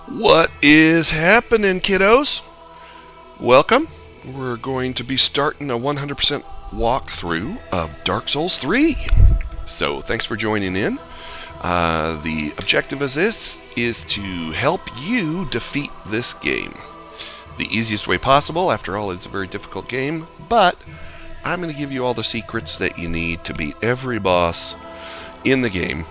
What is happening, kiddos? Welcome. We're going to be starting a 100% walkthrough of Dark Souls 3. So thanks for joining in. The objective of this is to help you defeat this game. The easiest way possible. After all, it's a very difficult game, but I'm going to give you all the secrets that you need to beat every boss in the game,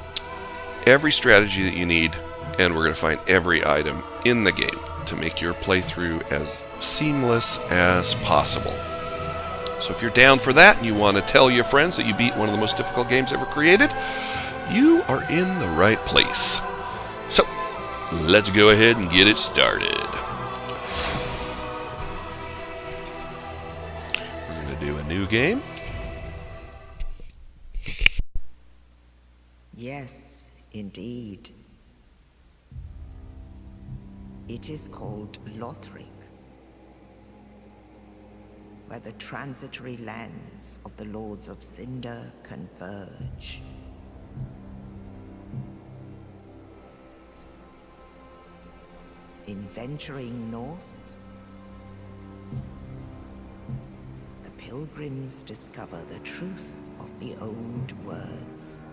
every strategy that you need, and we're going to find every item in the game to make your playthrough as seamless as possible. So if you're down for that and you want to tell your friends that you beat one of the most difficult games ever created, you are in the right place. So let's go ahead and get it started. We're going to do a new game. Yes, indeed. It is called Lothric, where the transitory lands of the Lords of Cinder converge. In venturing north, the pilgrims discover the truth of the old words.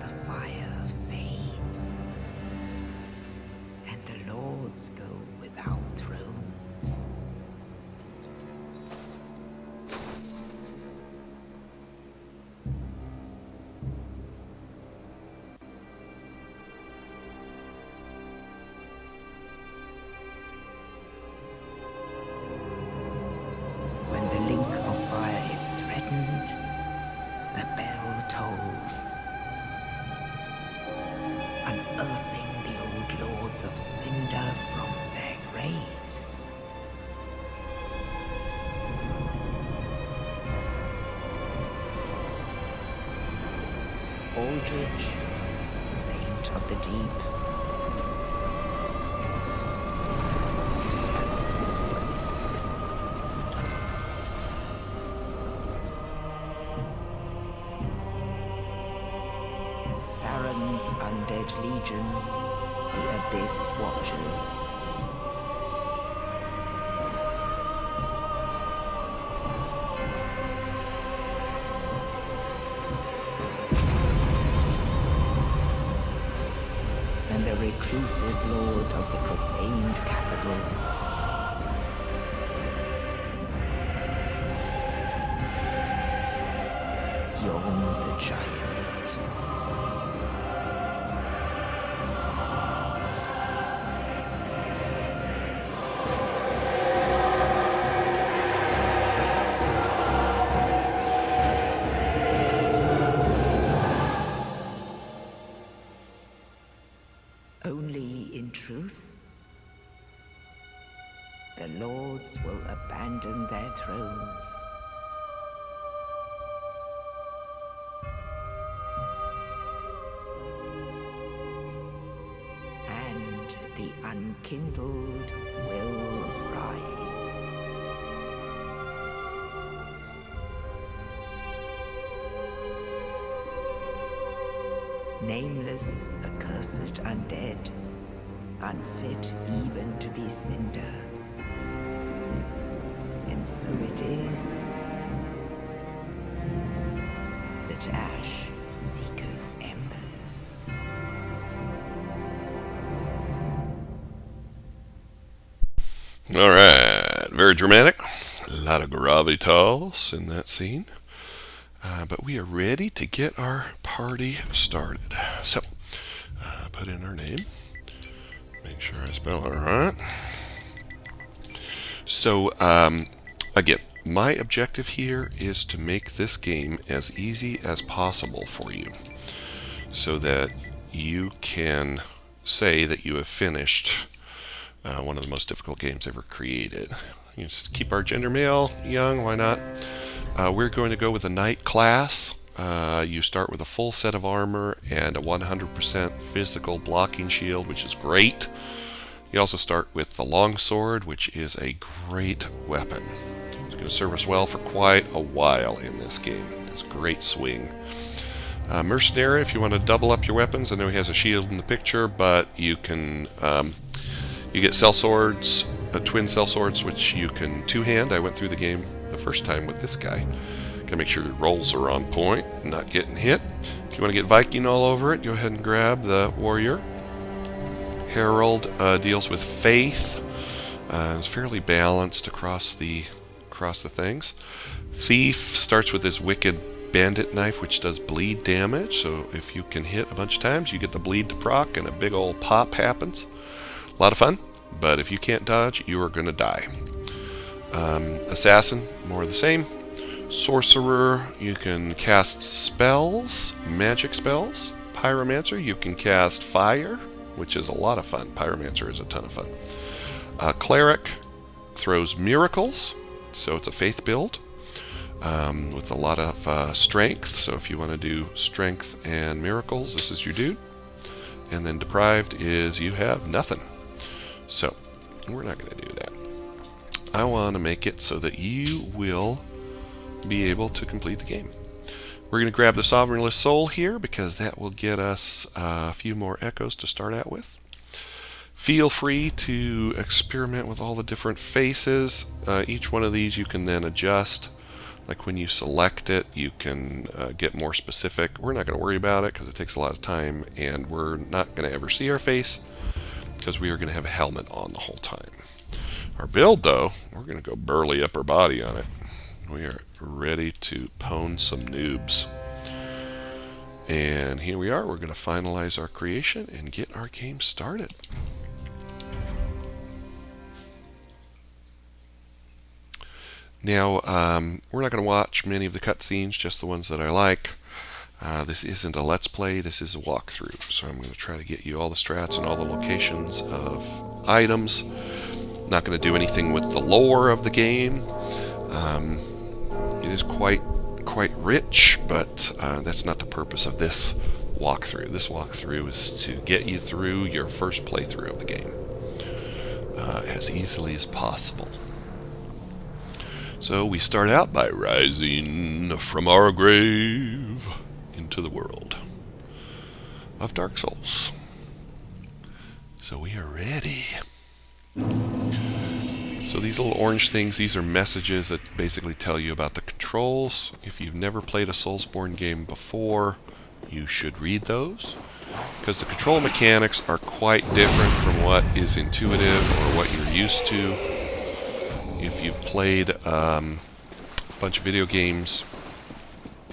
The fire fades, and the lords go without thrones. When the link of fire is threatened, the bell tolls, unearthing the old lords of Cinder from their graves. Aldrich, saint of the deep, Farron's undead legion, the Abyss Watchers. And the reclusive lord of the profaned capital. Yom the Giant. Only in truth, the lords will abandon their thrones. And the unkindled will rise. Nameless, accursed undead, unfit even to be cinder. And so it is that ash seeketh embers. All right, very dramatic. A lot of gravitas in that scene. But we are ready to get our party started. So, put in our name. Make sure I spell it right. So, again, my objective here is to make this game as easy as possible for you so that you can say that you have finished one of the most difficult games ever created. You just keep our gender male, young, why not? We're going to go with a knight class. You start with a full set of armor and a 100% physical blocking shield, which is great. You also start with the longsword, which is a great weapon. It's going to serve us well for quite a while in this game. It's a great swing. Mercenary, if you want to double up your weapons. I know he has a shield in the picture, but you can you get sellswords, twin sellswords, which you can two-hand. I went through the game the first time with this guy. Gotta make sure your rolls are on point, not getting hit. If you want to get Viking all over it, go ahead and grab the warrior. Herald deals with faith. It's fairly balanced across the things. Thief starts with this wicked bandit knife, which does bleed damage. So if you can hit a bunch of times, you get the bleed to proc, and a big old pop happens. A lot of fun, but if you can't dodge, you are going to die. Assassin, more of the same. Sorcerer, you can cast spells, magic spells. Pyromancer, you can cast fire, which is a lot of fun. Pyromancer is a ton of fun. Cleric throws miracles, so it's a faith build with a lot of strength. So if you want to do strength and miracles, this is your dude. And then deprived is you have nothing. So we're not going to do that. I want to make it so that you will be able to complete the game. We're going to grab the Sovereignless Soul here because that will get us a few more echoes to start out with. Feel free to experiment with all the different faces. Each one of these you can then adjust. Like when you select it, you can get more specific. We're not going to worry about it because it takes a lot of time, and we're not going to ever see our face because we are going to have a helmet on the whole time. Our build, though, we're going to go burly upper body on it. We are ready to pwn some noobs. And here we are. We're going to finalize our creation and get our game started. Now, we're not going to watch many of the cutscenes, just the ones that I like. This isn't a Let's Play, this is a walkthrough. So I'm going to try to get you all the strats and all the locations of items. Not going to do anything with the lore of the game. It is quite rich, but that's not the purpose of this walkthrough. This walkthrough is to get you through your first playthrough of the game as easily as possible. So we start out by rising from our grave into the world of Dark Souls. So we are ready. So these little orange things, these are messages that basically tell you about the controls. If you've never played a Soulsborne game before, you should read those, because the control mechanics are quite different from what is intuitive or what you're used to. If you've played a bunch of video games,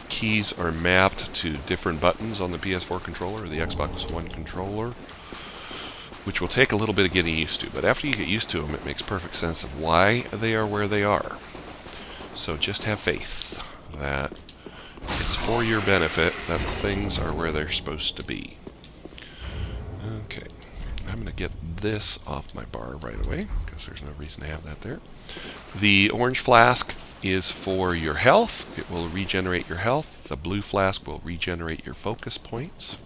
keys are mapped to different buttons on the PS4 controller or the Xbox One controller, which will take a little bit of getting used to. But after you get used to them, it makes perfect sense of why they are where they are. So just have faith that it's for your benefit that things are where they're supposed to be. Okay, I'm going to get this off my bar right away, because there's no reason to have that there. The orange flask is for your health. It will regenerate your health. The blue flask will regenerate your focus points.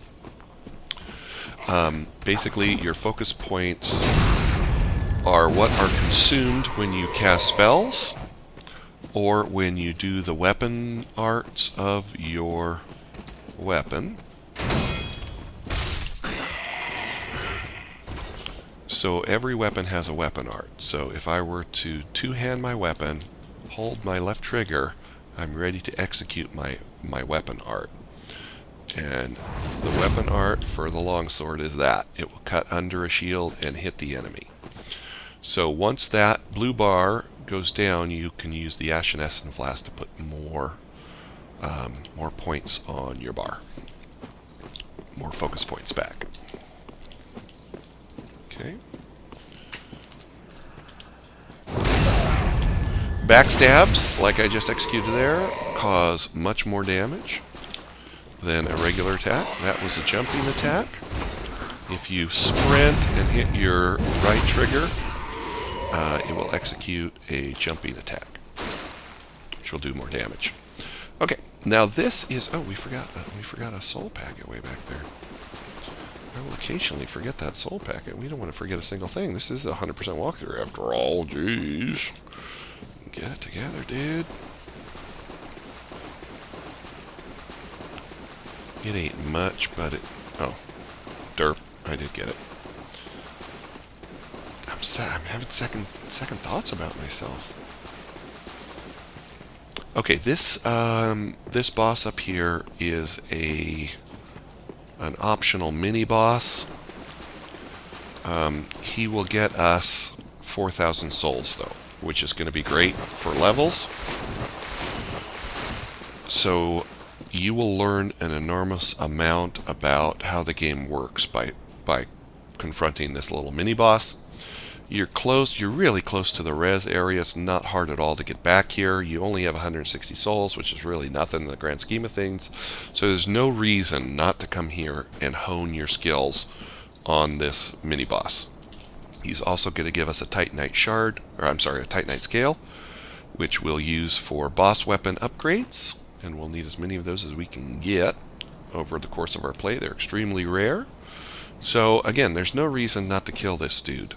Basically, your focus points are what are consumed when you cast spells or when you do the weapon arts of your weapon. So every weapon has a weapon art. So if I were to two-hand my weapon, hold my left trigger, I'm ready to execute my weapon art. And the weapon art for the longsword is that. It will cut under a shield and hit the enemy. So once that blue bar goes down, you can use the Ashen Essence Flask to put more points on your bar. More focus points back. Okay. Backstabs, like I just executed there, cause much more damage than a regular attack. That was a jumping attack. If you sprint and hit your right trigger, it will execute a jumping attack, which will do more damage. Okay, now this is... Oh, we forgot a soul packet way back there. I will occasionally forget that soul packet. We don't want to forget a single thing. This is a 100% walkthrough after all. Jeez. Get it together, dude. It ain't much, but it... Oh. Derp. I did get it. I'm having second thoughts about myself. Okay, this boss up here is an optional mini boss. He will get us 4,000 souls though, which is going to be great for levels. So you will learn an enormous amount about how the game works by confronting this little mini boss. You're really close to the res area. It's not hard at all to get back here. You only have 160 souls, which is really nothing in the grand scheme of things. So there's no reason not to come here and hone your skills on this mini boss. He's also going to give us a Titanite shard, or I'm sorry, a Titanite scale, which we'll use for boss weapon upgrades, and we'll need as many of those as we can get over the course of our play. They're extremely rare. So again, there's no reason not to kill this dude.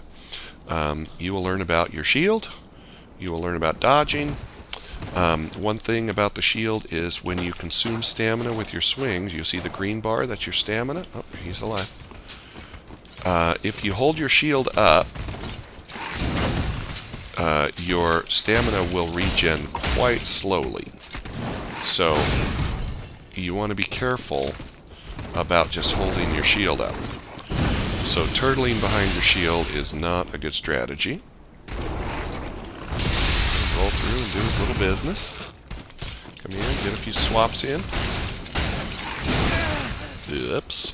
You will learn about your shield. You will learn about dodging. One thing about the shield is when you consume stamina with your swings, you see the green bar, that's your stamina. Oh, he's alive. If you hold your shield up, your stamina will regen quite slowly. So you want to be careful about just holding your shield up. So turtling behind your shield is not a good strategy. Roll through and do his little business. Come in, get a few swaps in. Oops.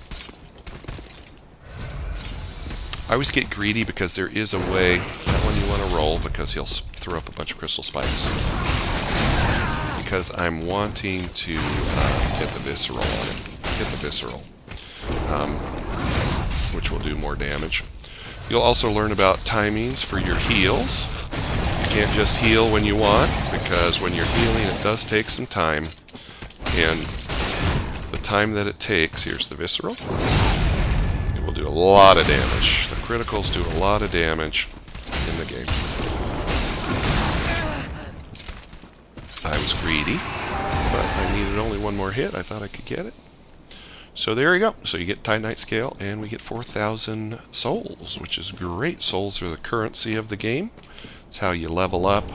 I always get greedy because there is a way, that one you want to roll because he'll throw up a bunch of crystal spikes. Because I'm wanting to get the visceral on him. Get the visceral. Which will do more damage. You'll also learn about timings for your heals. You can't just heal when you want, because when you're healing it does take some time. And the time that it takes, here's the visceral, it will do a lot of damage. The criticals do a lot of damage in the game. I was greedy, but I needed only one more hit. I thought I could get it. So there you go. So you get Titanite scale, and we get 4,000 souls, which is great. Souls are the currency of the game. It's how you level up.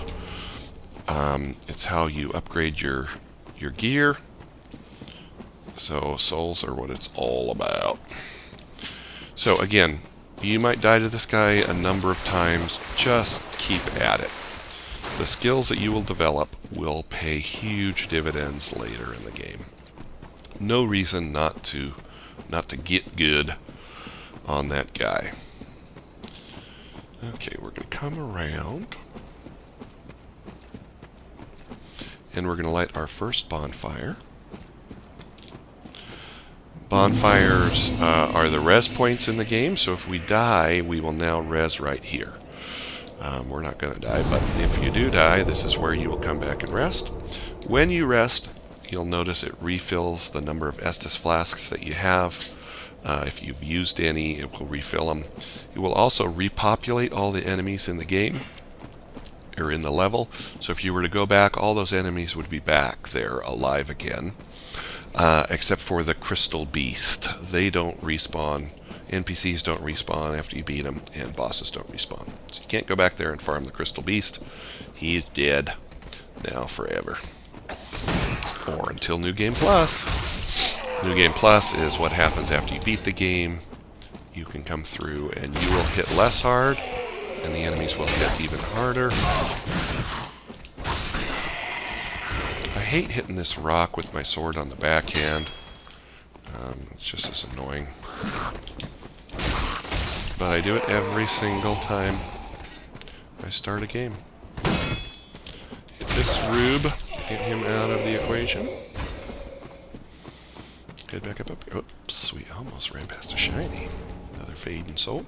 It's how you upgrade your gear. So souls are what it's all about. So again, you might die to this guy a number of times. Just keep at it. The skills that you will develop will pay huge dividends later in the game. No reason not to get good on that guy. Okay, we're going to come around. And we're going to light our first bonfire. Bonfires are the res points in the game, so if we die, we will now res right here. We're not going to die, but if you do die, this is where you will come back and rest. When you rest, you'll notice it refills the number of Estus flasks that you have. If you've used any, it will refill them. It will also repopulate all the enemies in the game, or in the level. So if you were to go back, all those enemies would be back there alive again. Except for the Crystal Beast. They don't respawn. NPCs don't respawn after you beat them, and bosses don't respawn. So you can't go back there and farm the Crystal Beast. He's dead now forever. Or until New Game Plus. New Game Plus is what happens after you beat the game. You can come through and you will hit less hard, and the enemies will hit even harder. I hate hitting this rock with my sword on the backhand. It's just as annoying. But I do it every single time I start a game. Hit this rube, get him out of the equation. Head back up. Oops, we almost ran past a shiny. Another fading soul.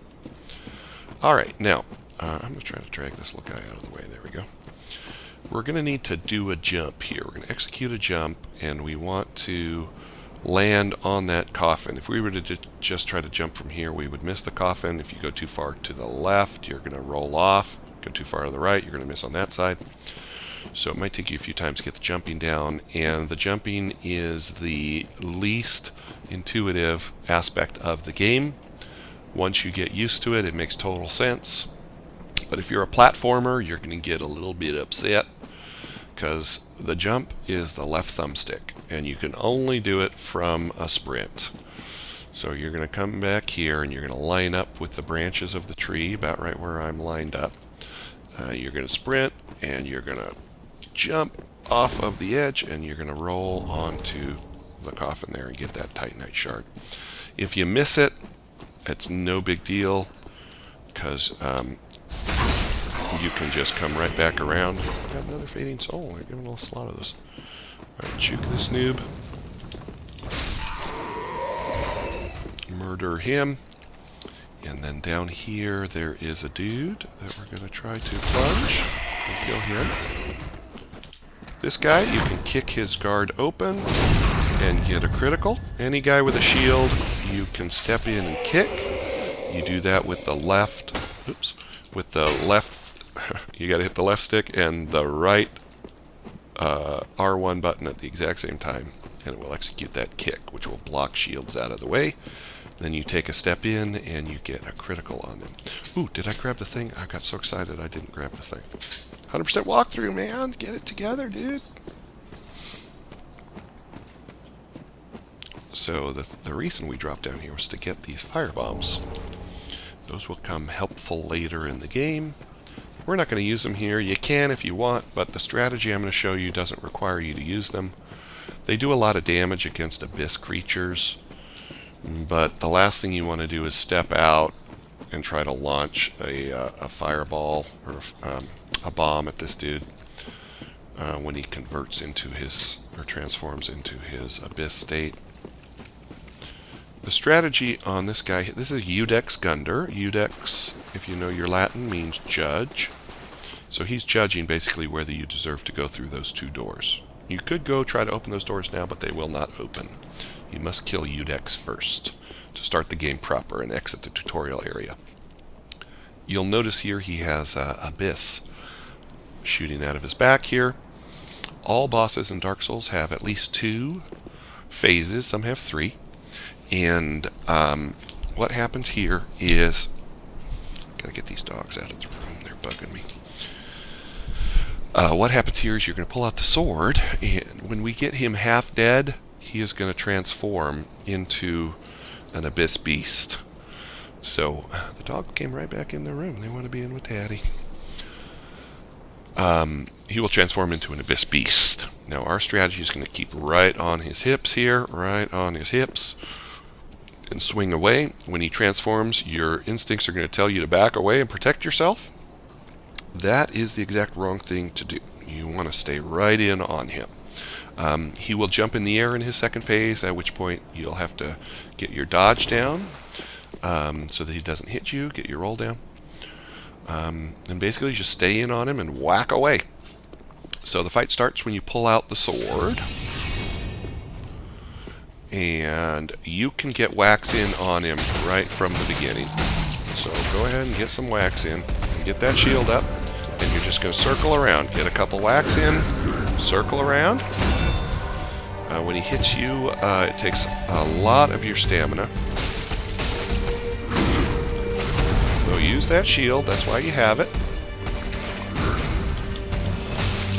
Alright, now, I'm going to try to drag this little guy out of the way. There we go. We're going to need to do a jump here. We're going to execute a jump, and we want to land on that coffin. If we were to just try to jump from here, we would miss the coffin. If you go too far to the left, you're going to roll off. Go too far to the right, you're going to miss on that side. So it might take you a few times to get the jumping down, and the jumping is the least intuitive aspect of the game. Once you get used to it, it makes total sense. But if you're a platformer, you're going to get a little bit upset because the jump is the left thumbstick, and you can only do it from a sprint. So you're going to come back here, and you're going to line up with the branches of the tree about right where I'm lined up. You're going to sprint, and you're going to jump off of the edge, and you're going to roll onto the coffin there and get that Titanite shard. If you miss it, it's no big deal, because you can just come right back around. Got another fading soul. They're giving us a lot of those. Alright, juke this noob. Murder him. And then down here there is a dude that we're going to try to plunge and kill him. This guy, you can kick his guard open and get a critical. Any guy with a shield, you can step in and kick. You do that with the left. Oops. With the left, you got to hit the left stick and the right R1 button at the exact same time, and it will execute that kick, which will block shields out of the way. Then you take a step in and you get a critical on them. Ooh, did I grab the thing? I got so excited I didn't grab the thing. 100% walkthrough, man. Get it together, dude. So the reason we dropped down here was to get these firebombs. Those will come helpful later in the game. We're not going to use them here. You can if you want, but the strategy I'm going to show you doesn't require you to use them. They do a lot of damage against abyss creatures, but the last thing you want to do is step out and try to launch a fireball or a bomb at this dude when he converts into his, or transforms into his abyss state. The strategy on this guy, this is Iudex Gundur. Iudex, if you know your Latin, means judge. So he's judging basically whether you deserve to go through those two doors. You could go try to open those doors now, but they will not open. You must kill Iudex first to start the game proper and exit the tutorial area. You'll notice here he has Abyss shooting out of his back here. All bosses in Dark Souls have at least 2 phases, some have 3. And what happens here is, gotta get these dogs out of the room, they're bugging me. What happens here is you're going to pull out the sword, and when we get him half dead, he is going to transform into an abyss beast. So the dog came right back in the room. They want to be in with Daddy. He will transform into an abyss beast. Now our strategy is going to keep right on his hips here, right on his hips, and swing away. When he transforms, your instincts are going to tell you to back away and protect yourself. That is the exact wrong thing to do. You want to stay right in on him. He will jump in the air in his second phase, at which point you'll have to get your dodge down so that he doesn't hit you, get your roll down. And basically just stay in on him and whack away. So the fight starts when you pull out the sword. And you can get wax in on him right from the beginning. So go ahead and get some wax in. And get that shield up. And you're just going to circle around. Get a couple wax in. Circle around. When he hits you, it takes a lot of your stamina. So use that shield. That's why you have it.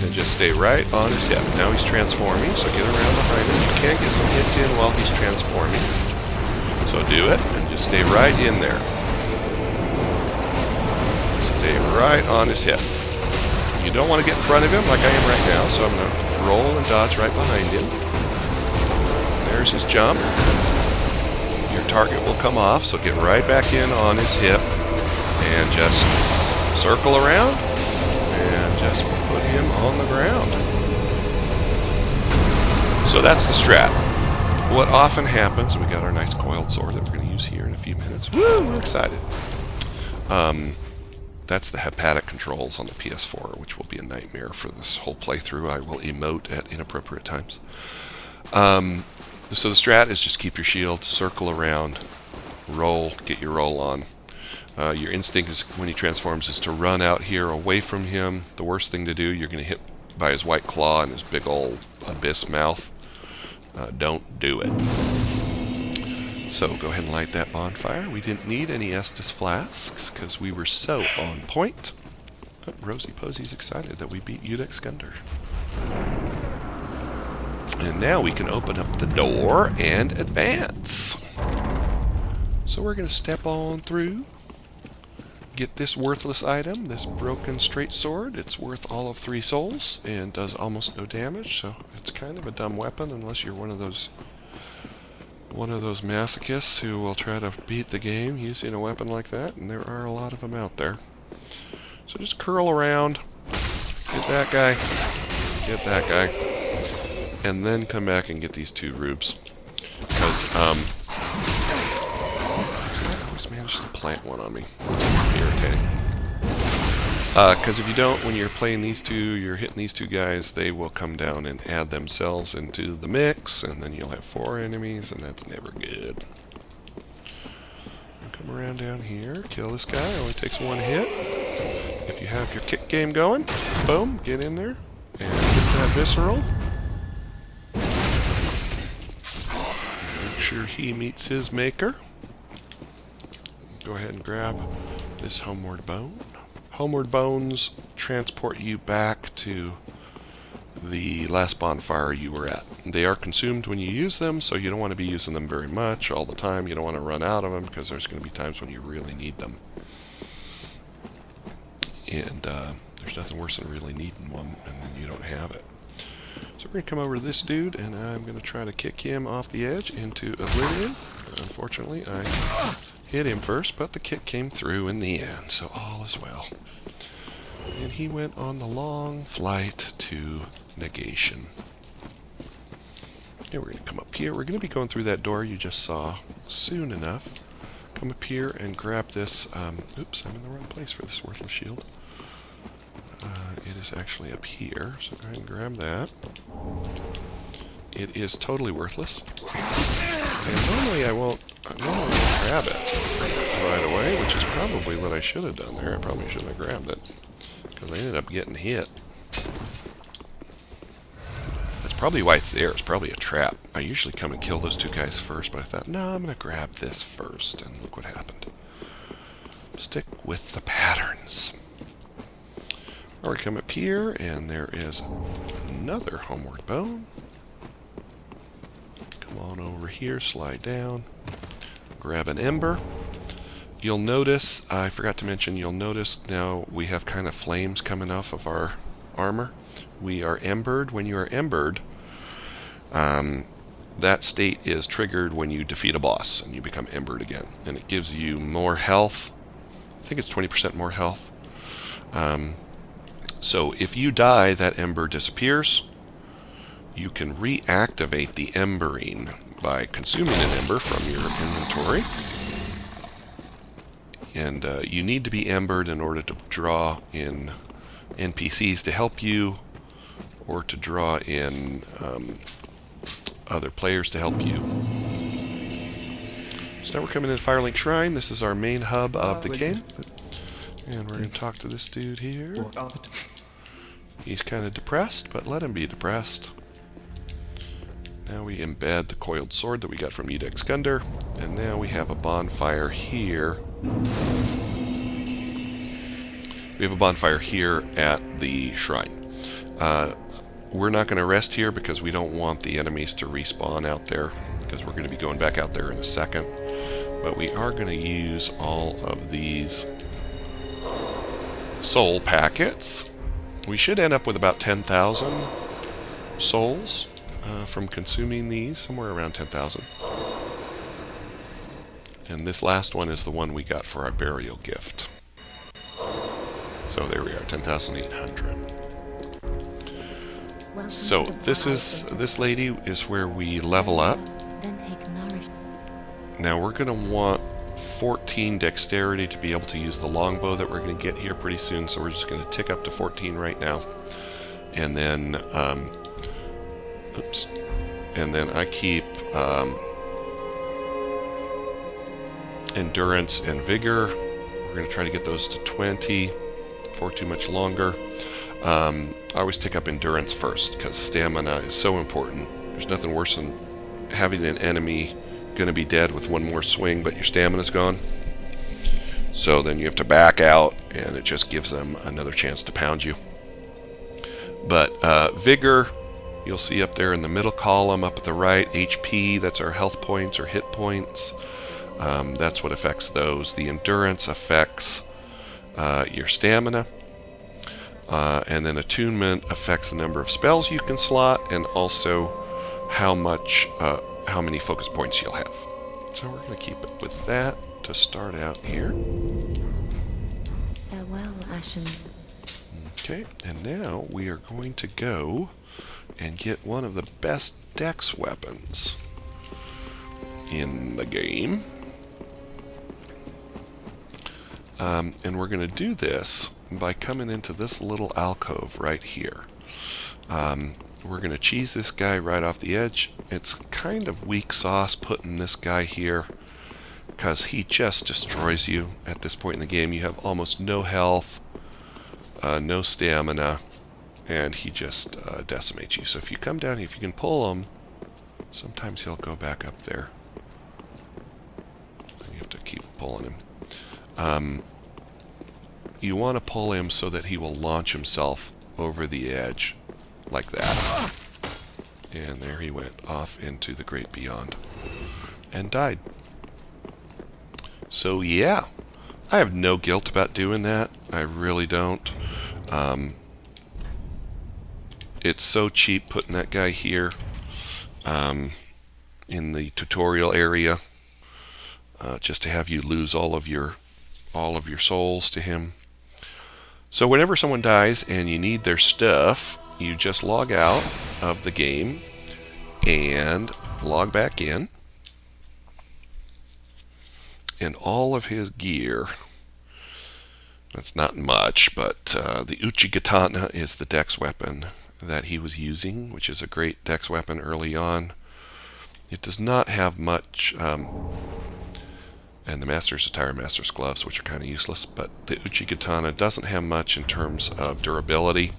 And just stay right on his hip. Now he's transforming, so get around behind him. You can get some hits in while he's transforming. So do it, and just stay right in there. Stay right on his hip. You don't want to get in front of him like I am right now, so I'm going to roll and dodge right behind him. There's his jump. Your target will come off, so get right back in on his hip. And just circle around, and just put him on the ground. So that's the strat. What often happens, and we got our nice coiled sword that we're going to use here in a few minutes. Woo, we're excited. That's the hepatic controls on the PS4, which will be a nightmare for this whole playthrough. I will emote at inappropriate times. So the strat is just keep your shield, circle around, roll, get your roll on. Your instinct is when he transforms is to run out here away from him. The worst thing to do, you're going to hit by his white claw and his big old abyss mouth. Don't do it. So go ahead and light that bonfire. We didn't need any Estus flasks because we were so on point. Oh, Rosie Posey's excited that we beat Udex Gunter. And now we can open up the door and advance. So we're going to step on through, get this worthless item, this broken straight sword. It's worth all of 3 souls and does almost no damage, so it's kind of a dumb weapon unless you're one of those masochists who will try to beat the game using a weapon like that, and there are a lot of them out there. So just curl around, get that guy, and then come back and get these 2 rubes. Because, I always manage to plant one on me. Irritating. Because if you don't, when you're playing these 2, you're hitting these 2 guys, they will come down and add themselves into the mix, and then you'll have 4 enemies, and that's never good. Come around down here, kill this guy, only takes 1 hit. If you have your kick game going, boom, get in there, and get that visceral. Make sure he meets his maker. Go ahead and grab this Homeward Bone. Homeward Bones transport you back to the last bonfire you were at. They are consumed when you use them, so you don't want to be using them very much all the time. You don't want to run out of them because there's going to be times when you really need them. And there's nothing worse than really needing one and then you don't have it. So we're going to come over to this dude, and I'm going to try to kick him off the edge into oblivion. Unfortunately, I hit him first, but the kick came through in the end, so all is well. And he went on the long flight to negation. Okay, we're going to come up here. We're going to be going through that door you just saw soon enough. Come up here and grab this. Oops, I'm in the wrong place for this worthless shield. It is actually up here, so go ahead and grab that. It is totally worthless. And normally I won't grab it right away, which is probably what I should have done there. I probably shouldn't have grabbed it, because I ended up getting hit. That's probably why it's there. It's probably a trap. I usually come and kill those 2 guys first, but I thought, no, I'm going to grab this first, and look what happened. Stick with the patterns. Or we come up here, and there is another Homeward Bone. Come on over here, slide down, grab an Ember. You'll notice, I forgot to mention, you'll notice now we have kind of flames coming off of our armor. We are embered. When you are embered, that state is triggered when you defeat a boss, and you become embered again. And it gives you more health. I think it's 20% more health. So if you die, that ember disappears. You can reactivate the embering by consuming an ember from your inventory. And you need to be embered in order to draw in NPCs to help you, or to draw in other players to help you. So now we're coming into Firelink Shrine. This is our main hub of the game. And we're going to talk to this dude here. He's kind of depressed, but let him be depressed. Now we embed the coiled sword that we got from Udex Gunter, and now we have a bonfire here. We have a bonfire here at the shrine. We're not going to rest here because we don't want the enemies to respawn out there, because we're going to be going back out there in a second. But we are going to use all of these soul packets. We should end up with about 10,000 souls from consuming these, somewhere around 10,000. And this last one is the one we got for our burial gift. So there we are, 10,800. So this lady is where we level up. Now we're going to want 14 dexterity to be able to use the longbow that we're going to get here pretty soon, so we're just going to tick up to 14 right now. And then, oops. And then I keep endurance and vigor. We're going to try to get those to 20 for too much longer. I always take up endurance first because stamina is so important. There's nothing worse than having an enemy going to be dead with one more swing, but your stamina's gone. So then you have to back out, and it just gives them another chance to pound you. But vigor, you'll see up there in the middle column up at the right. HP, that's our health points or hit points. That's what affects those. The endurance affects your stamina. And then attunement affects the number of spells you can slot, and also how many focus points you'll have. So we're going to keep it with that to start out here. Farewell, Ashen. Okay, and now we are going to go and get one of the best dex weapons in the game. And we're going to do this by coming into this little alcove right here. We're going to cheese this guy right off the edge. It's kind of weak sauce putting this guy here because he just destroys you at this point in the game. You have almost no health, no stamina, and he just decimates you. So if you come down, if you can pull him, sometimes he'll go back up there. You have to keep pulling him. You want to pull him so that he will launch himself over the edge like that. And there he went off into the great beyond and died. So yeah, I have no guilt about doing that. I really don't. It's so cheap putting that guy here in the tutorial area just to have you lose all of your souls to him. So whenever someone dies and you need their stuff, you just log out of the game and log back in. And all of his gear, that's not much, but the Uchigatana is the dex weapon that he was using, which is a great dex weapon early on. It does not have much, and the Master's Attire, Master's Gloves, which are kind of useless, but the Uchigatana doesn't have much in terms of durability.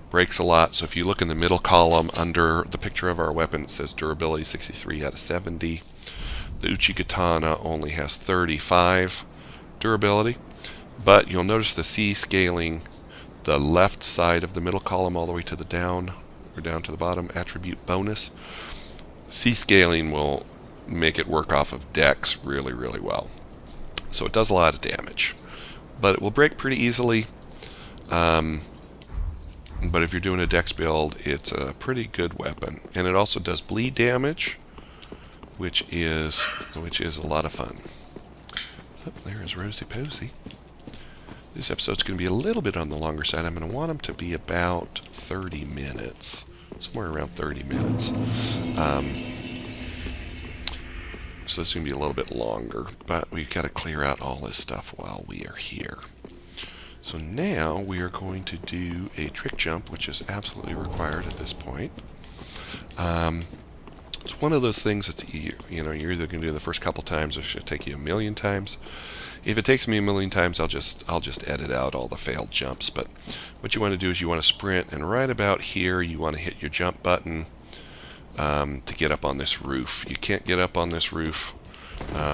Breaks a lot, so if you look in the middle column under the picture of our weapon, it says durability 63 out of 70. The Uchigatana only has 35 durability, but you'll notice the C scaling the left side of the middle column all the way to the down, or down to the bottom, attribute bonus. C scaling will make it work off of dex really, really well. So it does a lot of damage, but it will break pretty easily. But if you're doing a dex build, it's a pretty good weapon, and it also does bleed damage, which is a lot of fun. Oh, there is Rosie Posey. This episode's going to be a little bit on the longer side. I'm going to want them to be about 30 minutes, somewhere around 30 minutes. So this is going to be a little bit longer, but we've got to clear out all this stuff while we are here. So now we are going to do a trick jump, which is absolutely required at this point. It's one of those things that's, you're either going to do the first couple times or it's going to take you a million times. If it takes me a million times, I'll just edit out all the failed jumps. But what you want to do is you want to sprint, and right about here you want to hit your jump button to get up on this roof. You can't get up on this roof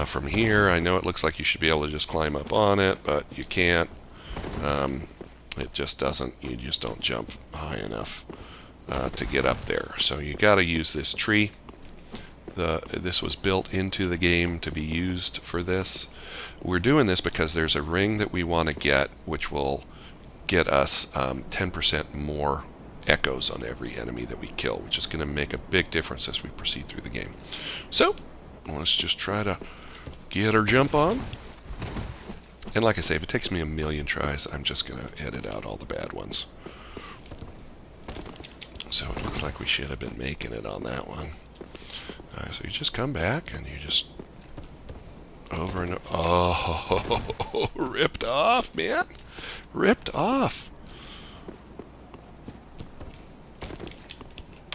from here. I know it looks like you should be able to just climb up on it, but you can't. It just doesn't. You just don't jump high enough to get up there. So you got to use this tree. This was built into the game to be used for this. We're doing this because there's a ring that we want to get, which will get us 10% more echoes on every enemy that we kill, which is going to make a big difference as we proceed through the game. So let's just try to get our jump on. And like I say, if it takes me a million tries, I'm just going to edit out all the bad ones. So it looks like we should have been making it on that one. So you just come back and you just over and oh, ripped off, man, ripped off.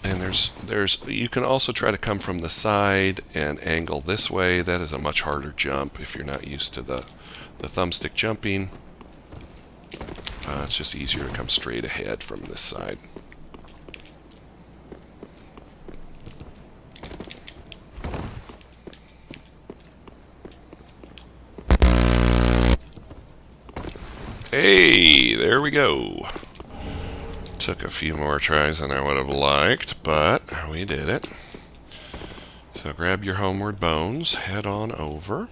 And there's you can also try to come from the side and angle this way. That is a much harder jump if you're not used to the thumbstick jumping. It's just easier to come straight ahead from this side. Hey, there we go. Took a few more tries than I would have liked, but we did it. So grab your homeward bones, head on over.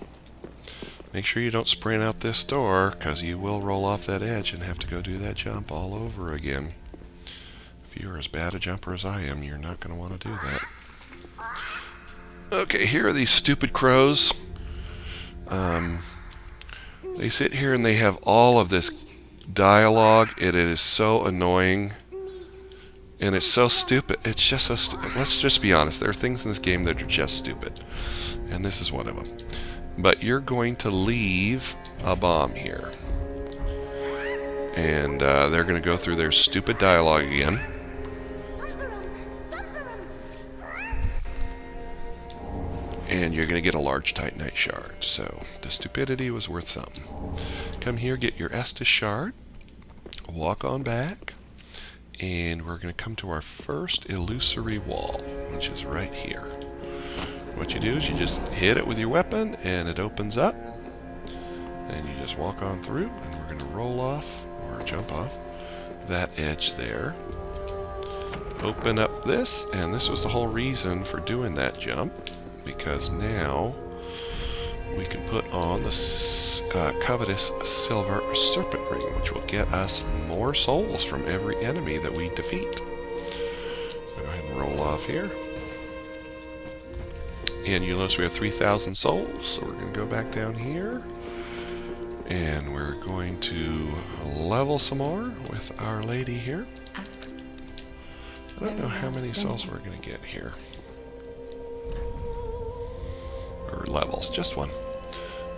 Make sure you don't sprint out this door, because you will roll off that edge and have to go do that jump all over again. If you're as bad a jumper as I am, you're not going to want to do that. Okay, here are these stupid crows. They sit here and they have all of this dialogue. It is so annoying. And it's so stupid. It's just so stupid. Let's just be honest. There are things in this game that are just stupid. And this is one of them. But you're going to leave a bomb here. And they're going to go through their stupid dialogue again. And you're going to get a large titanite shard. So the stupidity was worth something. Come here, get your Estus shard. Walk on back. And we're going to come to our first illusory wall, which is right here. What you do is you just hit it with your weapon, and it opens up. And you just walk on through, and we're going to roll off, or jump off, that edge there. Open up this, and this was the whole reason for doing that jump, because now we can put on the covetous silver serpent ring, which will get us more souls from every enemy that we defeat. Go ahead and roll off here. And you'll notice we have 3,000 souls, so we're going to go back down here. And we're going to level some more with Our Lady here. I don't know how many souls we're going to get here. Or levels, just one.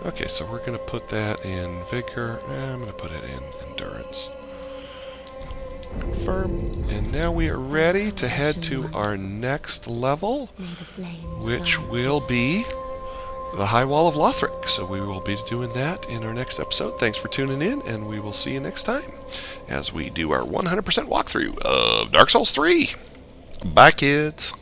Okay, so we're going to put that in Vigor. I'm going to put it in Endurance. Confirm. And now we are ready to head to our next level, which will be the High Wall of Lothric. So we will be doing that in our next episode. Thanks for tuning in, and we will see you next time as we do our 100% walkthrough of Dark Souls 3. Bye, kids.